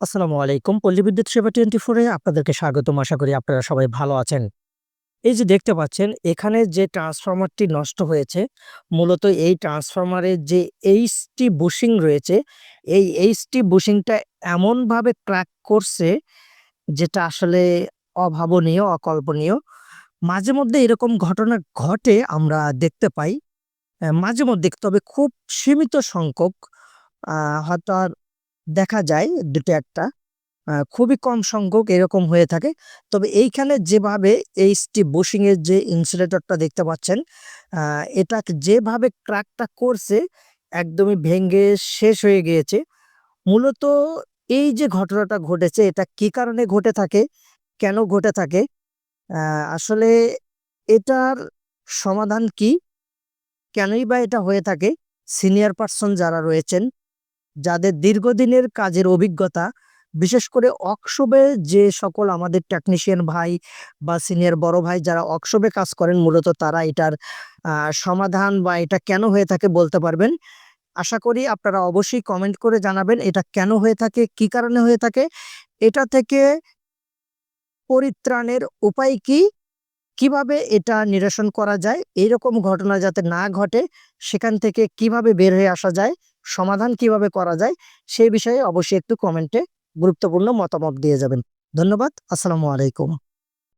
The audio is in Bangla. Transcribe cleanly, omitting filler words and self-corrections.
আসসালামু আলাইকুম। পল্লী বিদ্যুৎ সেবা 24 এ আপনাদেরকে স্বাগতম। আশা করি আপনারা সবাই ভালো আছেন। এই যে দেখতে পাচ্ছেন এখানে যে ট্রান্সফরমারটি নষ্ট হয়েছে, মূলত এই ট্রান্সফরমারের যে এইচটি বুশিং রয়েছে, এই এইচটি বুশিংটা এমনভাবে ক্র্যাক করছে যেটা আসলে অভাবনীয়, অকল্পনীয়। মাঝে মধ্যে এরকম ঘটনা ঘটে আমরা দেখতে পাই। মাঝে মধ্যে তবে খুব সীমিত সংখ্যক আ হয়তো আর দেখা যায় ২ টা ১ টা। খুবই কম সংখ্যক এরকম হয়ে থাকে। তবে এইখানে যেভাবে এইচটি বুশিং এর যে ইনসুলেটরটা দেখতে পাচ্ছেন, আ এটাকে যেভাবে ক্র্যাকটা করছে একদমই ভেঙে শেষ হয়ে গিয়েছে। মূলত এই যে ঘটনাটা ঘটেছে এটা কি কারণে ঘটে থাকে, কেন ঘটে থাকে? আ আসলে এটার সমাধান কি? কেনই বা এটা হয়ে থাকে? সিনিয়র পারসন যারা রয়েছেন যাদের দীর্ঘদিনের কাজের অভিজ্ঞতা, বিশেষ করে ওয়ার্কশপে যে সকল আমাদের টেকনিশিয়ান ভাই বা সিনিয়র বড় ভাই যারা ওয়ার্কশপে কাজ করেন মূলত তারা এটার আ সমাধান বা এটা কেন হয়ে থাকে বলতে পারবেন। আশা করি আপনারা অবশ্যই কমেন্ট করে জানাবেন এটা কেন হয়ে থাকে, কি কারণে হয়ে থাকে? এটা থেকে পরিত্রাণের উপায় কি? কিভাবে এটা নিরসন করা যায়? এইরকম ঘটনা যাতে না ঘটে সেখান থেকে কিভাবে বের হয়ে আসা যায়? সমাধান কিভাবে করা যায়? সেই বিষয়ে অবশ্যই একটু কমেন্টে গুরুত্বপূর্ণ মতামত দিয়ে যাবেন। ধন্যবাদ। আসসালামু আলাইকুম।